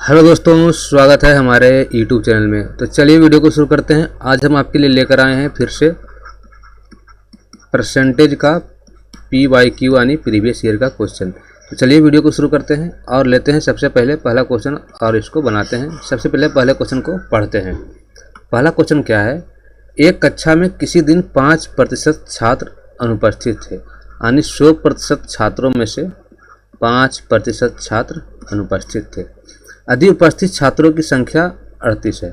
Hello दोस्तों, स्वागत है हमारे YouTube चैनल में। तो चलिए वीडियो को शुरू करते हैं। आज हम आपके लिए लेकर आए हैं फिर से परसेंटेज का PYQ यानी प्रीवियस ईयर का क्वेश्चन। तो चलिए वीडियो को शुरू करते हैं और लेते हैं सबसे पहले पहला क्वेश्चन और इसको बनाते हैं। सबसे पहले पहले क्वेश्चन को पढ़ते हैं। पहला क्वेश्चन क्या है, एक कक्षा में किसी दिन 5% छात्र अनुपस्थित थे, यानी 100% छात्रों में से 5% छात्र अनुपस्थित थे। यदि उपस्थित छात्रों की संख्या 38 है,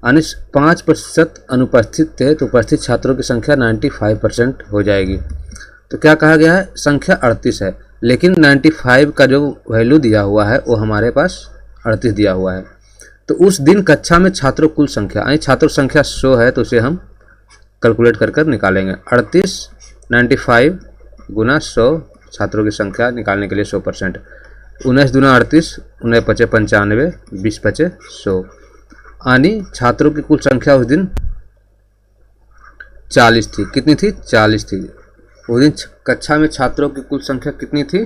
यानी 5% अनुपस्थित थे तो उपस्थित छात्रों की संख्या 95% हो जाएगी। तो क्या कहा गया है, संख्या 38 है, लेकिन 95 का जो वैल्यू दिया हुआ है वो हमारे पास 38 दिया हुआ है। तो उस दिन कक्षा में छात्रों कुल संख्या, यानी छात्रों संख्या 100 है, तो उसे हम कैलकुलेट कर निकालेंगे। 38 95 गुना 100 छात्रों की संख्या निकालने के लिए 100%। 19 दूना 38, 19 पचे 95, 20 पचे 100, यानी छात्रों की कुल संख्या उस दिन 40 थी। कितनी थी? 40 थी। उस दिन कक्षा में छात्रों की कुल संख्या कितनी थी?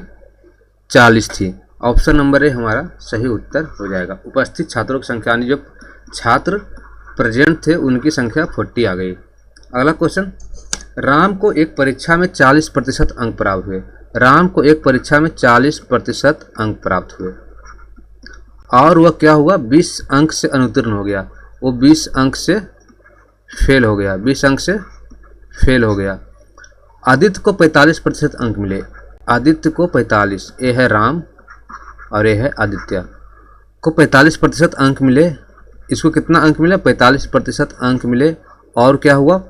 40 थी। ऑप्शन नंबर ए हमारा सही उत्तर हो जाएगा। उपस्थित छात्रों की संख्या, यानी जो छात्र प्रेजेंट थे उनकी संख्या 40 आ गई। अगला क्वेश्चन, राम को एक परीक्षा में 40% अंक प्राप्त हुए। राम को एक परीक्षा में 40% अंक प्राप्त हुए और वह क्या हुआ, 20 अंक से अनुत्तीर्ण हो गया। वो 20 अंक से फेल हो गया। 20 अंक से फेल हो गया। आदित्य को 45% अंक मिले। आदित्य को 45, ये है राम और ये है आदित्य, को 45% अंक मिले। इसको कितना अंक मिले? 45% अंक मिले। और क्या हुआ,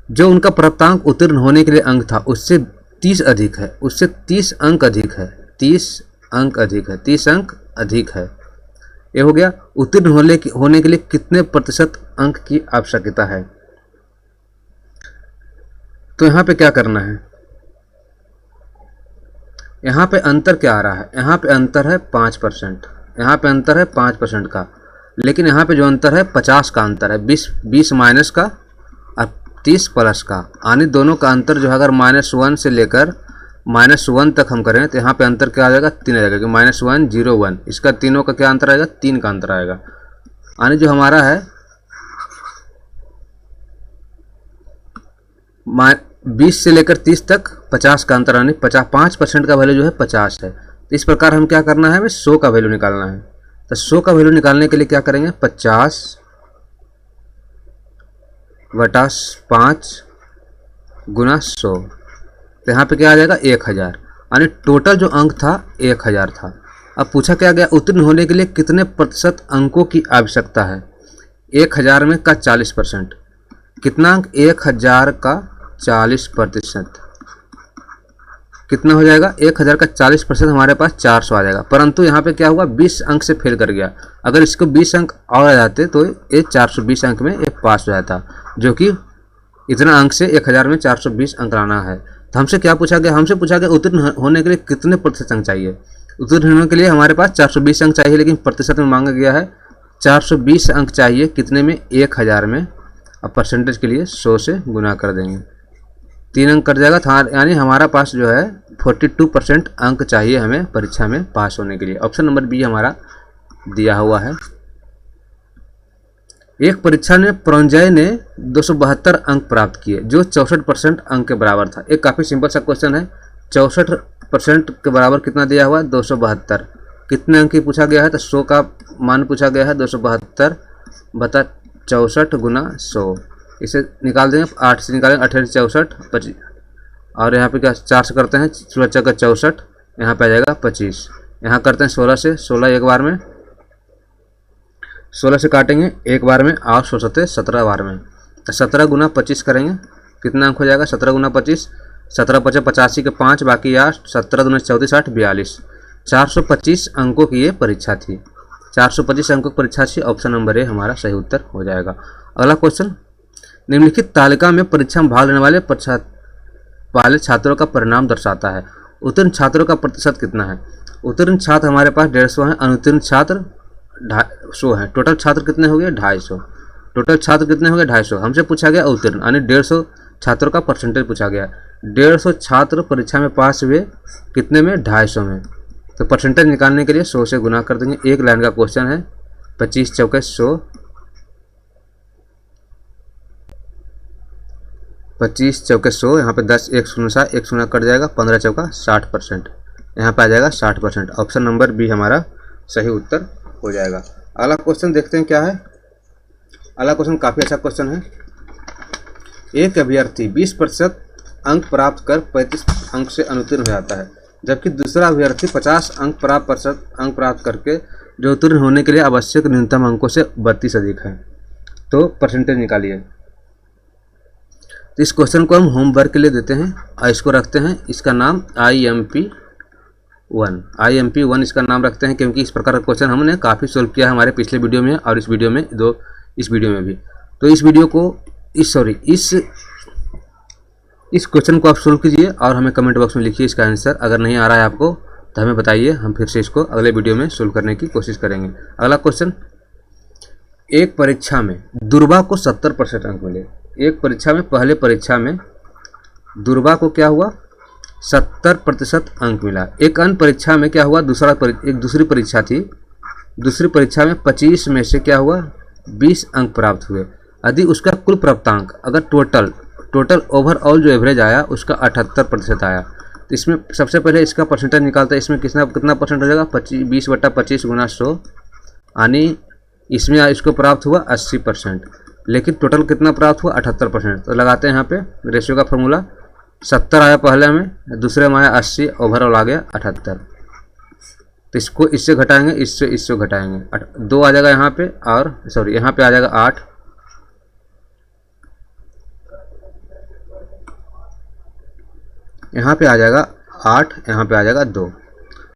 जो उनका प्राप्तांक उत्तीर्ण होने के लिए अंक था उससे 30 अधिक है, उससे 30 अंक अधिक है। 30 अंक अधिक है, 30 अंक अधिक है। ये हो गया। उत्तीर्ण होने के लिए कितने प्रतिशत अंक की आवश्यकता है? तो यहाँ पे क्या करना है, यहाँ पे अंतर क्या आ रहा है? यहाँ पे अंतर है 5%। यहाँ पे अंतर है 5% का, लेकिन यहाँ पे जो अंतर है 50 का अंतर है। 20 माइनस का और 30 प्लस का, यानी दोनों का अंतर जो है अगर -1 से लेकर -1 तक हम करें तो यहाँ पे अंतर क्या आ जाएगा? 3 आ जाएगा, कि -1 0 1। इसका तीनों का क्या अंतर आएगा? 3 का अंतर आएगा। यानी जो हमारा है 20 से लेकर 30 तक 50 का अंतर, यानी 5% का वैल्यू जो है 50 है। तो इस प्रकार हम क्या करना है, हमें 100 का वैल्यू निकालना है। तो 100 का वैल्यू निकालने के लिए क्या करेंगे, 50 बटा 5 गुना 100। तो यहाँ पे क्या आ जाएगा? 1000, यानी टोटल जो अंक था 1000 था। अब पूछा क्या गया, उत्तीर्ण होने के लिए कितने प्रतिशत अंकों की आवश्यकता है? 1000 में का 40%, कितना अंक? 1000 का 40% कितना हो जाएगा? 1000 का 40% हमारे पास 400 आ जाएगा। परंतु यहाँ पे क्या हुआ, 20 अंक से फेल कर गया। अगर इसको 20 अंक और आ जाते तो ये 420 अंक में ये पास हो जाता, जो कि इतना अंक से 1000 में 420 अंक लाना है। तो हमसे क्या पूछा गया? हमसे पूछा गया उत्तीर्ण होने के लिए कितने प्रतिशत अंक चाहिए। उत्तीर्ण होने के लिए हमारे पास 420 अंक चाहिए, लेकिन प्रतिशत में मांगा गया है 420 अंक चाहिए। कितने में? 1000 में। अब परसेंटेज के लिए 100 से गुना कर देंगे, 3 अंक कट जाएगा था, यानी हमारा पास जो है 42% अंक चाहिए हमें परीक्षा में पास होने के लिए। ऑप्शन नंबर बी हमारा दिया हुआ है। एक परीक्षा में प्रंजय ने 272 अंक प्राप्त किए, जो 64% अंक के बराबर था। एक काफ़ी सिंपल सा क्वेश्चन है। 64% के बराबर कितना दिया हुआ है? 272। कितने अंक की पूछा गया है? तो 100 का मान पूछा गया है। 272 बता 64 गुना 100, इसे निकाल देंगे। 8 से निकालेंगे, 18 64 25, और यहाँ पे क्या 4 से करते हैं, 16 चौका 64, यहाँ पे आ जाएगा 25। यहाँ करते हैं 16 से, 16 एक बार में, 16 से काटेंगे एक बार में, और 16 17 बार में। तो 17 गुना 25 करेंगे, कितना अंक हो जाएगा? 17 गुना 25, 17 पचे 85 के 5 बाकी 8, 17 दूना 34 60 42। 425 अंकों की ये परीक्षा थी। 425 अंकों की परीक्षा थी। ऑप्शन नंबर ए हमारा सही उत्तर हो जाएगा। अगला क्वेश्चन, निम्नलिखित तालिका में परीक्षा में भाग लेने वाले छात्रों का परिणाम दर्शाता है। उत्तीर्ण छात्रों का प्रतिशत कितना है? उत्तीर्ण छात्र हमारे पास 150 हैं, अनुत्तीर्ण छात्र 100 हैं। टोटल छात्र कितने हो गए? 250। टोटल छात्र कितने हो गए? 250। हमसे पूछा गया उत्तीर्ण, यानी 150 छात्रों का परसेंटेज पूछा गया। 150 छात्र परीक्षा में पास हुए, कितने में? 250 में। तो परसेंटेज निकालने के लिए 100 से गुना कर देंगे। एक लाइन का क्वेश्चन है, 25 चौके 100, 25 चौके 100, यहाँ पे 10 एक शून्य कट जाएगा, 15 चौका 60%, यहाँ पे आ जाएगा 60%। ऑप्शन नंबर बी हमारा सही उत्तर हो जाएगा। अगला क्वेश्चन देखते हैं क्या है। अगला क्वेश्चन काफ़ी अच्छा क्वेश्चन है। एक अभ्यर्थी 20% अंक प्राप्त कर 35 अंक से अनुत्तीर्ण हो जाता है, जबकि दूसरा अभ्यर्थी 50 अंक प्राप्त करके जो उत्तीर्ण होने के लिए आवश्यक न्यूनतम अंकों से 32 अधिक है। तो परसेंटेज निकालिए। तो इस क्वेश्चन को हम होमवर्क के लिए देते हैं और इसको रखते हैं, इसका नाम IMP1 इसका नाम रखते हैं, क्योंकि इस प्रकार का क्वेश्चन हमने काफ़ी सोल्व किया है हमारे पिछले वीडियो में और इस वीडियो में भी। तो इस क्वेश्चन को आप सोल्व कीजिए और हमें कमेंट बॉक्स में लिखिए इसका आंसर। अगर नहीं आ रहा है आपको तो हमें बताइए, हम फिर से इसको अगले वीडियो में सोल्व करने की कोशिश करेंगे। अगला क्वेश्चन, एक परीक्षा में दुर्वा को 70% अंक मिले। एक परीक्षा में, पहले परीक्षा में दुर्वा को क्या हुआ, 70% अंक मिला। एक अन्य परीक्षा में क्या हुआ, एक दूसरी परीक्षा थी, दूसरी परीक्षा में 25 में से क्या हुआ, 20 अंक प्राप्त हुए। यदि उसका कुल प्राप्तांक अगर टोटल ओवरऑल जो एवरेज आया उसका 78% आया, तो इसमें सबसे पहले इसका परसेंटेज निकालता है। इसमें कितना परसेंट हो जाएगा, 20/25 गुना 100, यानी इसमें इसको प्राप्त हुआ 80%, लेकिन टोटल कितना प्राप्त हुआ 78%। तो लगाते हैं यहाँ पे रेशियो का फॉर्मूला, 70 आया पहले में, दूसरे में आया 80, ओवरऑल आ गया 78। तो इसको इससे घटाएंगे, इससे घटाएंगे, 2 आ जाएगा यहाँ पे, और सॉरी यहाँ पे आ जाएगा 8, यहाँ पे आ जाएगा 8, यहाँ पे आ जाएगा 2।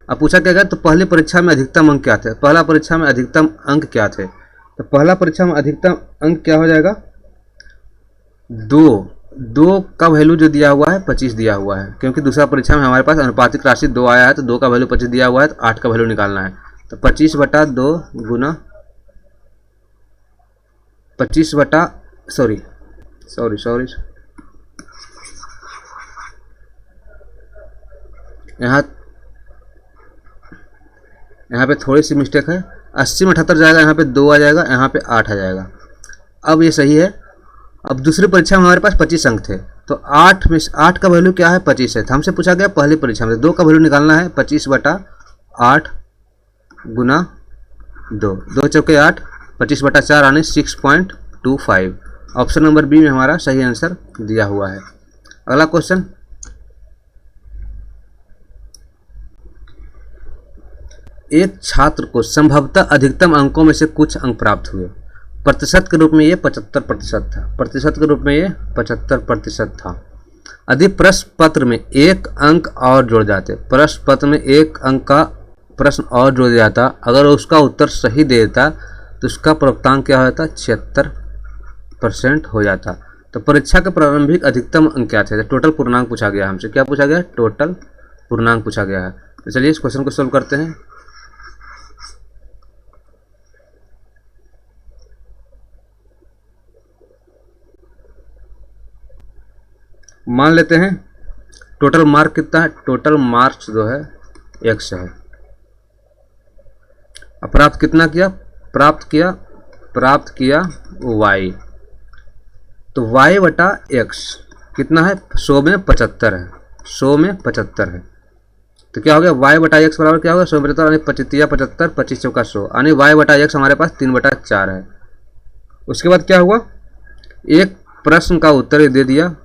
अब पूछा क्या गया, तो पहली परीक्षा में अधिकतम अंक क्या थे, पहला परीक्षा में अधिकतम अंक क्या थे, तो पहला परीक्षा में अधिकतम अंक क्या हो जाएगा, 2 का वैल्यू जो दिया हुआ है 25 दिया हुआ है, क्योंकि दूसरा परीक्षा में हमारे पास अनुपातिक राशि 2 आया है, तो 2 का वैल्यू 25 दिया हुआ है, तो 8 का वैल्यू निकालना है। तो 25/2 गुना 25 यहाँ पे थोड़ी सी मिस्टेक है, 80 में 78 जाएगा, यहाँ पे 2 आ जाएगा, यहाँ पे 8 आ जाएगा। अब ये सही है। अब दूसरी परीक्षा में हमारे पास 25 अंक थे, तो 8 का वैल्यू क्या है, 25 है। तो हमसे पूछा गया पहली परीक्षा में 2 का वैल्यू निकालना है, 25/8 गुना 2 चौके 8, 25/4 यानी 6.25। ऑप्शन नंबर बी में हमारा सही आंसर दिया हुआ है। अगला क्वेश्चन, एक छात्र को संभवतः अधिकतम अंकों में से कुछ अंक प्राप्त हुए। प्रतिशत के रूप में ये 75% था, प्रतिशत के रूप में ये 75% था। यदि प्रश्न पत्र में एक अंक और जोड़ जाते, प्रश्न पत्र में एक अंक का प्रश्न और जोड़ दिया जाता, अगर उसका उत्तर सही दे देता तो उसका प्राप्तांक क्या होता, 76% हो जाता। तो परीक्षा के प्रारंभिक अधिकतम अंक क्या थे, टोटल पूर्णांक पूछा गया हमसे। क्या पूछा गया, टोटल पूर्णांक पूछा गया है। तो चलिए इस क्वेश्चन को सोल्व करते हैं। मान लेते हैं टोटल मार्क कितना है, टोटल मार्क्स जो है x है। अब प्राप्त कितना किया, प्राप्त किया y, तो y/x कितना है, 100 में 75 है, 100 में 75 है। तो क्या हो गया, y/x बराबर क्या होगा, 100 में 75 यानी 25 25 चौका 100, यानी y/x हमारे पास 3/4 है। उसके बाद क्या हुआ, एक प्रश्न का उत्तर दे दिया,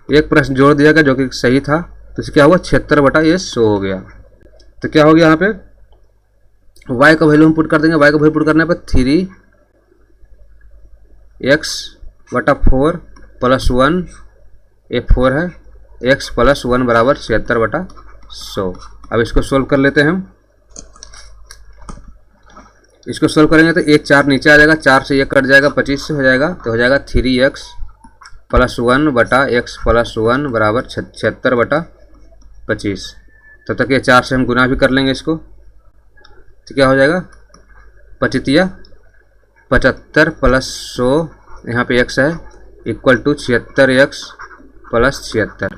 एक प्रश्न जोड़ दिया गया जो कि सही था, तो इससे क्या हुआ, 76/100 हो गया। तो क्या हो गया, यहाँ पे y का वैल्यू हम पुट कर देंगे। y का वैल्यू पुट करने पर 3x/4 + 1, ये 4 है, x + 1 बराबर 76/100। अब इसको सोल्व कर लेते हैं हम। इसको सोल्व करेंगे तो 1 4 नीचे आ जाएगा, 4 से 1 कट जाएगा, 25 से हो जाएगा, तो हो जाएगा 3x + 1/x + 1 बराबर 76/25। तब तक ये 4 से हम गुना भी कर लेंगे इसको, तो क्या हो जाएगा, 25 75 + 100, यहाँ पे x है, = 76x + 76।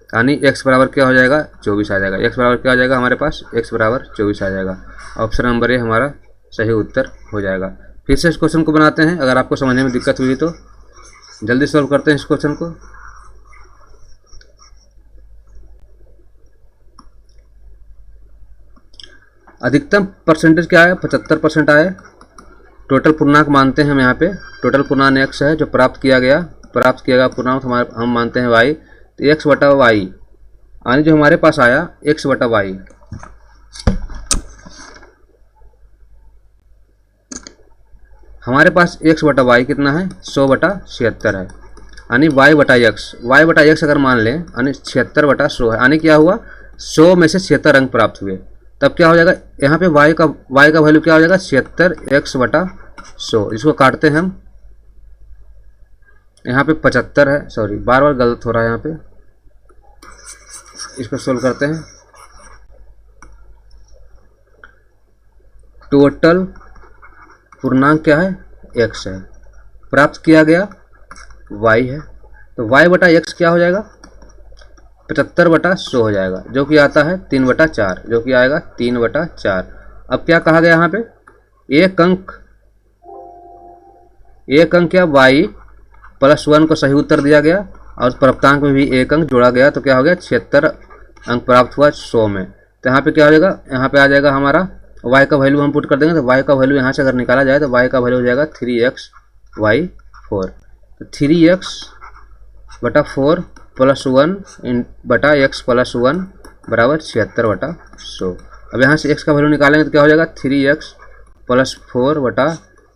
यानी x बराबर क्या हो जाएगा 24 आ जाएगा। x बराबर क्या आ जाएगा हमारे पास, x बराबर 24 आ जाएगा। ऑप्शन नंबर ए हमारा सही उत्तर हो जाएगा। फिर से इस क्वेश्चन को बनाते हैं, अगर आपको समझने में दिक्कत हुई तो जल्दी सॉल्व करते हैं इस क्वेश्चन को। अधिकतम परसेंटेज क्या है, 75% आए। टोटल पूर्णांक मानते हैं हम यहाँ पे, टोटल पूर्णांक x है जो प्राप्त किया गया पूर्णांक हम मानते हैं y, तो x बटा वाई यानी जो हमारे पास आया x बटा वाई। हमारे पास x बटा वाई कितना है 100 बटा 76 है, यानी y बटा x अगर मान लें यानी 76 बटा 100 है, यानी क्या हुआ 100 में से 76 अंक प्राप्त हुए। तब क्या हो जाएगा यहाँ पे y का वैल्यू क्या हो जाएगा 76x बटा 100। इसको काटते हैं हम, यहाँ पे 75 है, सॉरी बार बार गलत हो रहा है यहाँ पे, इसको सोल्व करते हैं। टोटल पूर्णांक क्या है x है, प्राप्त किया गया y है, तो y बटा x क्या हो जाएगा 75 बटा 100 हो जाएगा, जो कि आता है 3 बटा 4, जो कि आएगा 3 बटा 4। अब क्या कहा गया यहाँ पे, एक अंक क्या y प्लस 1 को सही उत्तर दिया गया और प्राप्तांक में भी एक अंक जोड़ा गया, तो क्या हो गया 76 अंक प्राप्त हुआ 100 में। तो यहाँ पे क्या हो जाएगा, यहाँ पे आ जाएगा हमारा y का वैल्यू हम पुट कर देंगे, तो y का वैल्यू यहाँ से अगर निकाला जाए तो y का वैल्यू हो जाएगा 3x/4, तो 3x बटा 4 प्लस 1 बटा x प्लस 1 बराबर 76 बटा 100। अब यहाँ से x का वैल्यू निकालेंगे तो क्या हो जाएगा 3x प्लस 4 बटा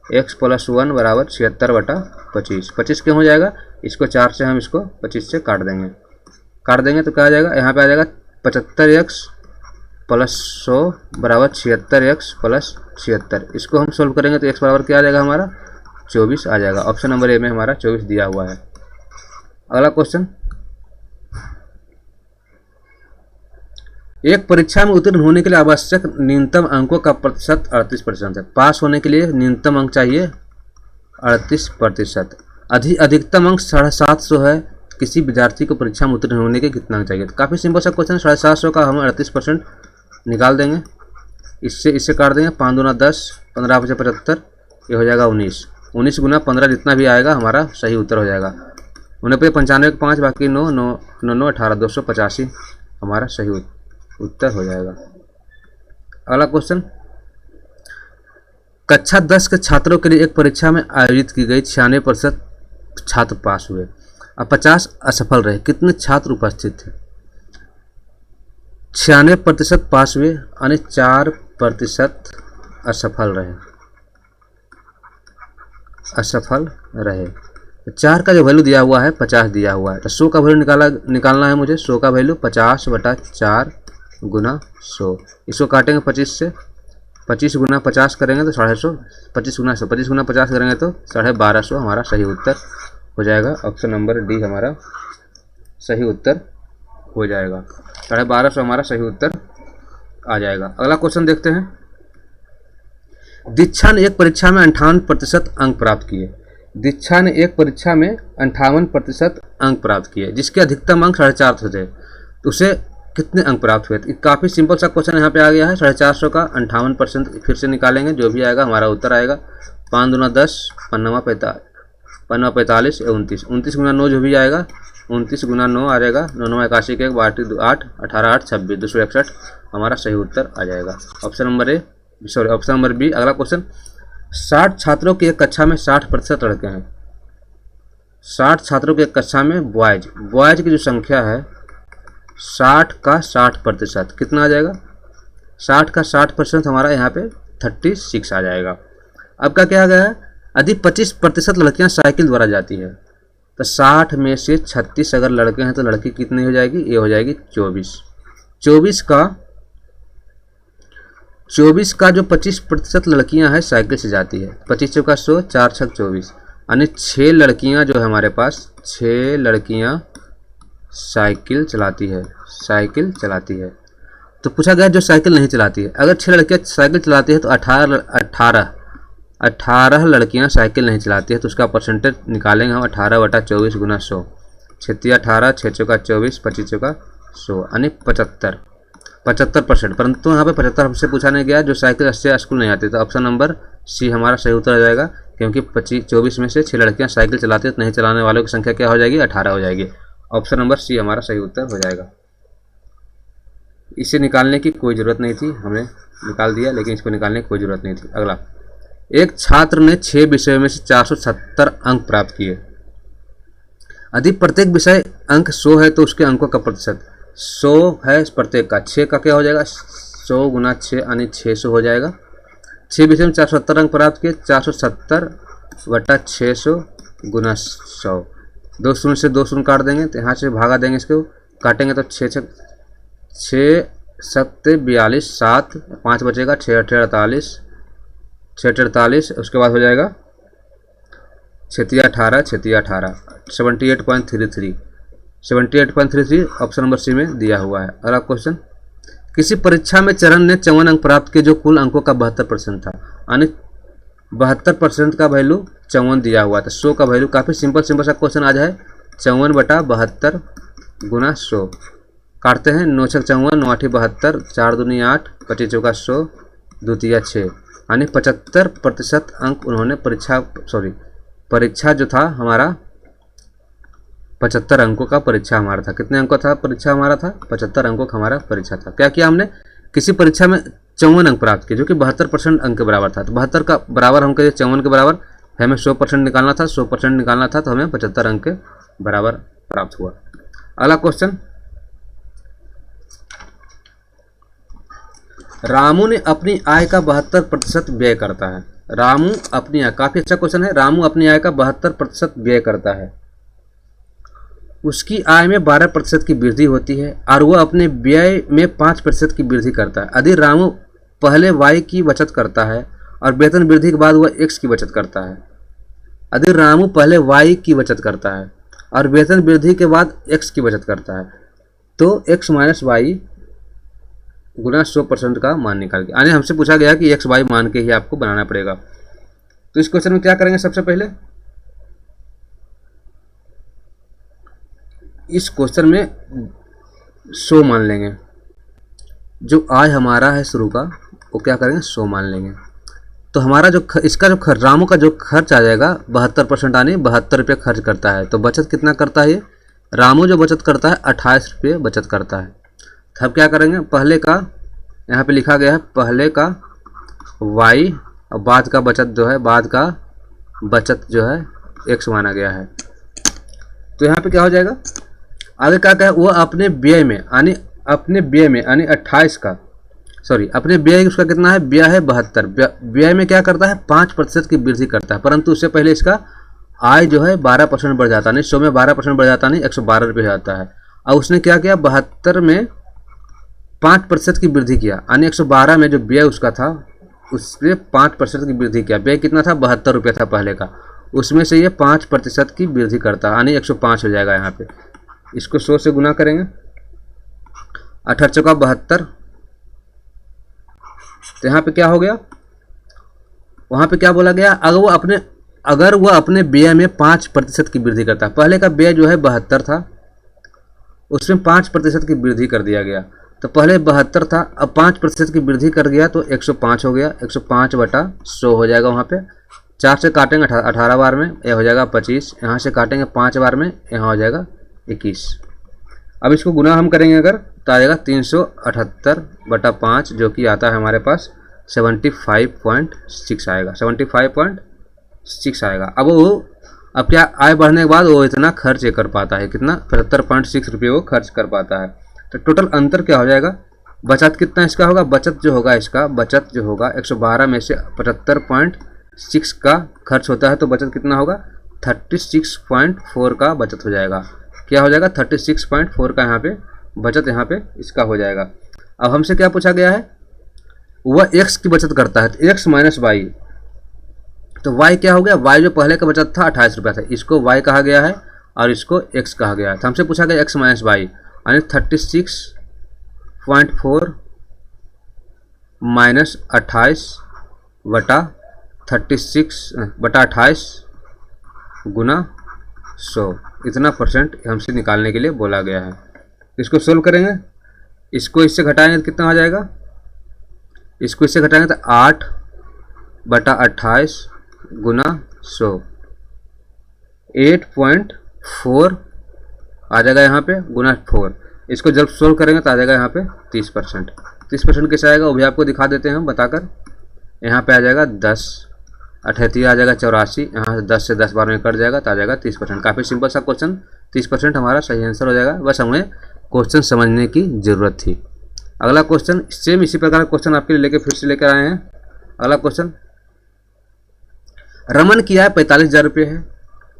x प्लस 1 बराबर 76 बटा 25। 25 क्यों हो जाएगा, इसको 4 से हम इसको 25 से काट देंगे तो क्या आ जाएगा, यहाँ पे आ जाएगा 75x प्लस 100 बराबर 76x प्लस 76। इसको हम सोल्व करेंगे तो x बराबर क्या आ जाएगा हमारा 24 आ जाएगा। ऑप्शन नंबर ए में हमारा 24 दिया हुआ है। अगला क्वेश्चन, एक परीक्षा में उत्तीर्ण होने के लिए आवश्यक न्यूनतम अंकों का प्रतिशत 38% है। पास होने के लिए न्यूनतम अंक चाहिए 38%। अधिकतम अंक 750 है। किसी विद्यार्थी को परीक्षा में उत्तीर्ण होने के कितना अंक चाहिए। तो काफ़ी सिंपल सा क्वेश्चन है। 750 का हम 38% निकाल देंगे, इससे काट देंगे। 5 दूना 10, 15 बचे 75, ये हो जाएगा 19। 19 गुना 15 जितना भी आएगा हमारा सही उत्तर हो जाएगा। 90 95 5 बाकी 9 9 9 9 18 285 हमारा सही उत्तर हो जाएगा। अगला क्वेश्चन, कक्षा 10 के छात्रों के लिए एक परीक्षा में आयोजित की गई 96% छात्र पास हुए और 50 असफल रहे। कितने छात्र उपस्थित थे। 96% पास हुए यानी 4% असफल रहे। 4 का जो वैल्यू दिया हुआ है 50 दिया हुआ है, तो 100 का वैल्यू निकालना है मुझे। 100 का वैल्यू 50 बटा 4 गुना 100। इसको काटेंगे 25 से, 25 गुना 50 करेंगे तो 150, 25 गुना 100, 25 गुना 50 करेंगे तो 1250 हमारा सही उत्तर हो जाएगा। ऑप्शन नंबर डी हमारा सही उत्तर हो जाएगा। 1250 हमारा सही उत्तर आ जाएगा। अगला क्वेश्चन देखते हैं। दीक्षा ने एक परीक्षा में 58% अंक प्राप्त किए। दीक्षा ने एक परीक्षा में 58% अंक प्राप्त किए, जिसके अधिकतम अंक 450 थे, तो उसे कितने अंक प्राप्त हुए। काफ़ी सिंपल सा क्वेश्चन यहाँ पे आ गया है। 450 का 58% फिर से निकालेंगे, जो भी आएगा हमारा उत्तर आएगा। 5 दूना 10, 5 45 29, 29 गुना 9 जो भी आएगा 29 गुना 9 आ जाएगा 9 9 81 के 8 18 8 26 261 हमारा सही उत्तर आ जाएगा। Option number B. अगला क्वेश्चन, 60 छात्रों की एक कक्षा में 60% लड़के हैं। 60 छात्रों की एक कक्षा में बॉयज की जो संख्या है 60 का 60% कितना आ जाएगा। 60 का 60% हमारा यहाँ पे 36 आ जाएगा। अब क्या कहा गया है, यदि 25% लड़कियाँ साइकिल द्वारा जाती है, तो 60 में से 36 अगर लड़के हैं तो लड़की कितनी हो जाएगी, ये हो जाएगी 24। 24 का जो 25% लड़कियां हैं साइकिल से जाती है, 25 चौका 100, 4 छक 24, यानी 6 लड़कियां जो है हमारे पास, 6 लड़कियां साइकिल चलाती है। तो पूछा गया जो साइकिल नहीं चलाती है। अगर 6 लड़कियां साइकिल चलाती है तो 18 लड़कियां साइकिल नहीं चलाती है, तो उसका परसेंटेज निकालेंगे हम 18 बटा 24 गुना 100। छत्ती 18, 6 चौका 24, 25 चौका 100 यानी 75%। परंतु यहाँ पे 75 हमसे पूछा नहीं गया जो साइकिल से स्कूल नहीं आते। तो ऑप्शन नंबर सी हमारा सही उत्तर हो जाएगा, क्योंकि 24 में से 6 लड़कियाँ साइकिल चलाती है, तो नहीं चलाने वालों की संख्या क्या हो जाएगी, 18 हो जाएगी। ऑप्शन नंबर सी हमारा सही उत्तर हो जाएगा। इसे निकालने की कोई ज़रूरत नहीं थी, हमने निकाल दिया, लेकिन इसको निकालने की कोई ज़रूरत नहीं थी। अगला, एक छात्र ने 6 विषयों में से 470 अंक प्राप्त किए। यदि प्रत्येक विषय अंक 100 है तो उसके अंकों का प्रतिशत 100 है प्रत्येक का, 6 का क्या हो जाएगा, 100 गुना 6 यानी 600 हो जाएगा। 6 विषय में 470 अंक प्राप्त किए, 470 बटा 600 गुना 100। 2 शून्य से 2 शून्य काट देंगे, तो यहाँ से भागा देंगे, इसको काटेंगे तो 6 7 42, 7 5 बचेगा, 6 48, 6 उसके बाद हो जाएगा 6 18, 78.33 ऑप्शन नंबर सी में दिया हुआ है। अगला क्वेश्चन, किसी परीक्षा में चरण ने 54 अंक प्राप्त किए जो कुल अंकों का 72% था, यानी 72% का वैल्यू 54 दिया हुआ था। 100 का वैल्यू काफ़ी सिंपल सा क्वेश्चन आज है। 54 बटा 72 गुना 100 काटते हैं, 9 6 54, 9 8 72, 4 दूनी 8, 25 चौका 100, 2 तिया 6 यानी 75% अंक उन्होंने परीक्षा जो था हमारा 75 अंकों का परीक्षा हमारा था। कितने अंकों था परीक्षा हमारा था, 75 अंकों का हमारा परीक्षा था। क्या किया हमने, किसी परीक्षा में 54 अंक प्राप्त किए जो कि 72% अंक के बराबर था। तो 72 का बराबर हम कहिए 54 के बराबर हमें 100% निकालना था, 100% निकालना था तो हमें 75 अंक के बराबर प्राप्त हुआ। अगला क्वेश्चन, रामू ने अपनी आय का 72% व्यय करता है। रामू अपनी आय, काफी अच्छा क्वेश्चन है। रामू अपनी आय का 72% व्यय करता है, उसकी आय में 12% की वृद्धि होती है और वह अपने व्यय में 5% की वृद्धि करता है। यदि रामू पहले y की बचत करता है और वेतन वृद्धि के बाद वह x की बचत करता है। यदि रामू पहले y की बचत करता है और वेतन वृद्धि के बाद x की बचत करता है तो x माइनस वाई गुना 100% का मान निकाल के, यानी हमसे पूछा गया कि एक्स वाई मान के ही आपको बनाना पड़ेगा। तो इस क्वेश्चन में क्या करेंगे, सबसे पहले इस क्वेश्चन में 100 मान लेंगे। जो आय हमारा है शुरू का वो क्या करेंगे, 100 मान लेंगे। तो हमारा जो इसका जो रामू का जो खर्च आ जाएगा 72%, यानी 72 रुपये खर्च करता है। तो बचत कितना करता है ये, रामू जो बचत करता है 28 रुपये बचत करता है। अब क्या करेंगे, पहले का यहाँ पे लिखा गया है, पहले का y और बाद का बचत जो है, बाद का बचत जो है x माना गया है। तो यहाँ पे क्या हो जाएगा, आगे क्या है, वो अपने व्यय में यानी 28 का अपने व्यय उसका कितना है, व्यय है 72। व्यय में क्या करता है 5% की वृद्धि करता है, परंतु उससे पहले इसका आय जो है 12% बढ़ जाता, नहीं 100 में 12% बढ़ जाता, नहीं 112 रुपये हो जाता है। और उसने क्या किया, 72 में 5% की वृद्धि किया, यानी 112 में जो व्यय उसका था उसमें 5% की वृद्धि किया। व्यय कितना था, 72 रुपये था पहले का, उसमें से ये 5% की वृद्धि करता है, यानी 105 हो जाएगा। यहाँ पे इसको 100 से गुना करेंगे, 18 चौका 72। तो यहाँ पे क्या हो गया, वहाँ पे क्या बोला गया, अगर वह अपने व्यय में 5% की वृद्धि करता है। पहले का व्यय जो है 72 था, उसमें 5% की वृद्धि कर दिया गया। तो पहले 72 था, अब 5% की वृद्धि कर गया तो 105 हो गया। 105 बटा 100 हो जाएगा। वहाँ पे 4 से काटेंगे 18 बार में, यह हो जाएगा 25। यहाँ से काटेंगे 5 बार में, यहाँ हो जाएगा 21। अब इसको गुना हम करेंगे अगर, तो आ जाएगा 378 बटा 5, जो कि आता है हमारे पास 75.6 आएगा, 75.6 आएगा। अब क्या, आय बढ़ने के बाद वो इतना खर्च कर पाता है, कितना, 75.6 रुपये वो खर्च कर पाता है। तो टोटल अंतर क्या हो जाएगा, बचत कितना इसका होगा, बचत जो होगा 112 में से 75.6 का खर्च होता है, तो बचत कितना होगा, 36.4 का बचत हो जाएगा। क्या हो जाएगा, 36.4 का यहाँ पे बचत यहाँ पे इसका हो जाएगा। अब हमसे क्या पूछा गया है, वह x की बचत करता है, तो x माइनस वाई। तो y क्या हो गया, y जो पहले का बचत था 28 रुपया था, इसको y कहा गया है और इसको x कहा गया है। तो हमसे पूछा गया x माइनस वाई, यानी 36.4 माइनस 28 बटा 36 बटा 28 गुना 100, इतना परसेंट हमसे निकालने के लिए बोला गया है। इसको सोल्व करेंगे, इसको इससे घटाएंगे तो कितना आ जाएगा, इसको इससे घटाएंगे तो 8/28 गुना 100, 8.4 आ जाएगा यहाँ पे गुना 4। इसको जब सोल्व करेंगे तो आ जाएगा यहाँ पे 30%। 30% कैसे आएगा वो भी आपको दिखा देते हैं हम बताकर। यहाँ पे आ जाएगा 10, 38 आ जाएगा 84, यहाँ से 10 से 10 बार में कट जाएगा तो आ जाएगा 30%। काफ़ी सिंपल सा क्वेश्चन, 30% हमारा सही आंसर हो जाएगा। बस हमें क्वेश्चन समझने की ज़रूरत थी। अगला क्वेश्चन सेम इसी प्रकार का क्वेश्चन आपके लिए लेके फिर से लेकर आए हैं। अगला क्वेश्चन, रमन की आय 45,000 रुपये है।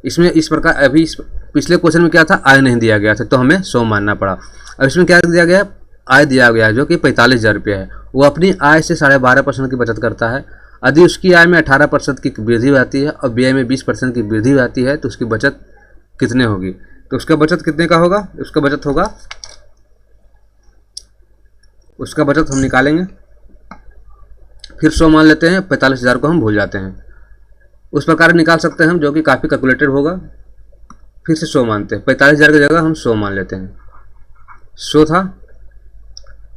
इसमें इस प्रकार अभी पिछले क्वेश्चन में क्या था, आय नहीं दिया गया था तो हमें 100 मानना पड़ा। अब इसमें क्या दिया गया, आय दिया गया है जो कि 45,000 रुपये है। वो अपनी आय से 12.5% की बचत करता है। यदि उसकी आय में 18% की वृद्धि आती है और व्यय में 20% की वृद्धि आती है तो उसकी बचत कितने होगी। तो उसका बचत कितने का होगा, उसका बचत हम निकालेंगे। फिर 100 मान लेते हैं, 45,000 को हम भूल जाते हैं। उस प्रकार निकाल सकते हैं हम, जो कि काफ़ी कैलकुलेटेड होगा। फिर से 100 मानते हैं, 45,000 की जगह हम 100 मान लेते हैं। 100 था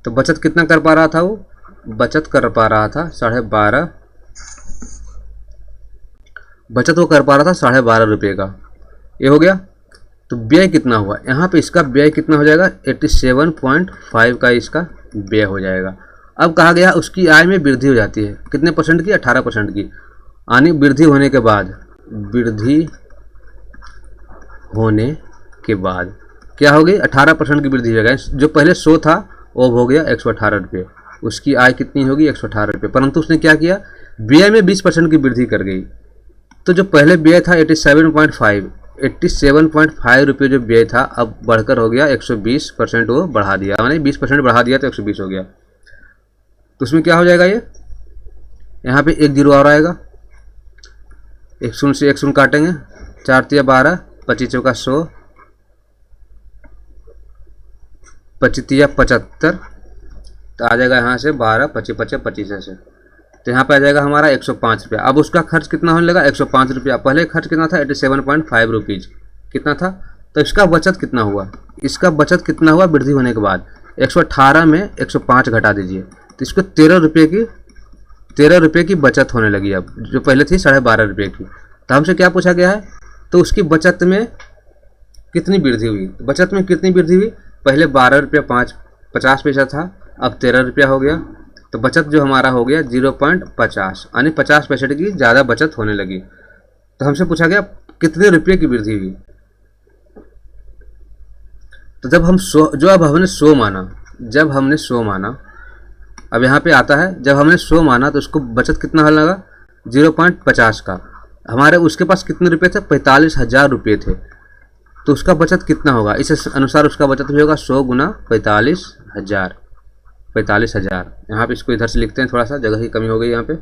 तो बचत कितना कर पा रहा था, वो बचत कर पा रहा था 12.5, बचत वो कर पा रहा था 12.5 रुपये का। ये हो गया। तो व्यय कितना हुआ, यहाँ पे इसका व्यय कितना हो जाएगा, 87.5 का इसका व्यय हो जाएगा। अब कहा गया उसकी आय में वृद्धि हो जाती है, कितने परसेंट की, 18% की। यानी वृद्धि होने के बाद क्या हो गई, 18% की वृद्धि हो जाएगा। जो पहले 100 था वो हो गया 118 रुपये। उसकी आय कितनी होगी, 118 रुपये। परंतु उसने क्या किया, व्यय में 20% की वृद्धि कर गई। तो जो पहले व्यय था 87.5 रुपये जो व्यय था, अब बढ़कर हो गया 120% वो बढ़ा दिया, यानी 20% बढ़ा दिया तो 120 हो गया। तो उसमें क्या हो जाएगा, ये यहाँ पे 1 जीरो और आएगा, 1 शून्य से 1 शून्य काटेंगे, 4 तिया 12, 25 चौका 100, 25 तिया 75, तो आ जाएगा यहाँ से 12, 25 25 25 से। तो यहाँ पे आ जाएगा हमारा 105 रुपया। अब उसका खर्च कितना होने लगा, 105 रुपया। पहले खर्च कितना था, 87.5 रुपीज़ कितना था। तो इसका बचत कितना हुआ, वृद्धि होने के बाद 118 में 105 घटा दीजिए तो इसको 13 रुपये की बचत होने लगी। अब जो पहले थी 12.5 रुपये की। तो हमसे क्या पूछा गया है, तो उसकी बचत में कितनी वृद्धि हुई। बचत में कितनी वृद्धि हुई, पहले 12 रुपये 50 पैसा था, अब 13 रुपया हो गया। तो बचत जो हमारा हो गया 0.50, यानी 50 पैसे की ज़्यादा बचत होने लगी। तो हमसे पूछा गया कितने रुपये की वृद्धि हुई। तो जब हमने 100 माना, अब यहाँ पे आता है, जब हमने 100 माना तो उसको बचत कितना होने लगा, 0.50 का। हमारे उसके पास कितने रुपये थे, 45,000 रुपये थे। तो उसका बचत कितना होगा, इस अनुसार उसका बचत भी होगा 100 गुना 45,000। यहाँ पे इसको इधर से लिखते हैं, थोड़ा सा जगह की कमी हो गई यहाँ पे,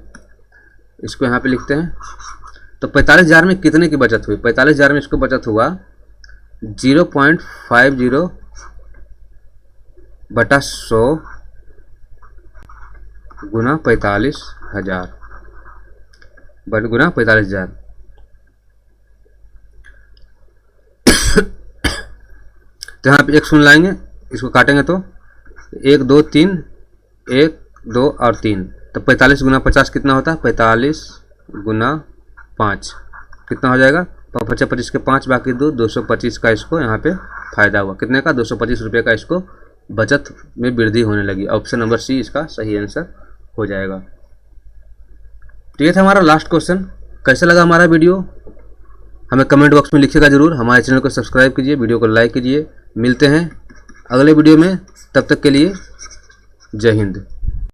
इसको यहाँ पे लिखते हैं। तो 45,000 में कितने की बचत हुई, 45,000 में इसको बचत हुआ 0.50 बटा 100 गुना 45,000 गुना 45,000। तो यहाँ पे 1 शून्य लाएंगे, इसको काटेंगे तो 1 2 3, 1 2 और 3, तो 45 गुना 50 कितना होता है, 45 गुना 5 कितना हो जाएगा, 25 25 के 5 बाकी 2, 225 का इसको यहाँ पे फायदा हुआ। कितने का, 225 रुपये का इसको बचत में वृद्धि होने लगी। ऑप्शन नंबर सी इसका सही आंसर हो जाएगा। तो ये था हमारा लास्ट क्वेश्चन। कैसा लगा हमारा वीडियो, हमें कमेंट बॉक्स में लिखिएगा ज़रूर। हमारे चैनल को सब्सक्राइब कीजिए, वीडियो को लाइक कीजिए। मिलते हैं अगले वीडियो में, तब तक के लिए जय हिंद।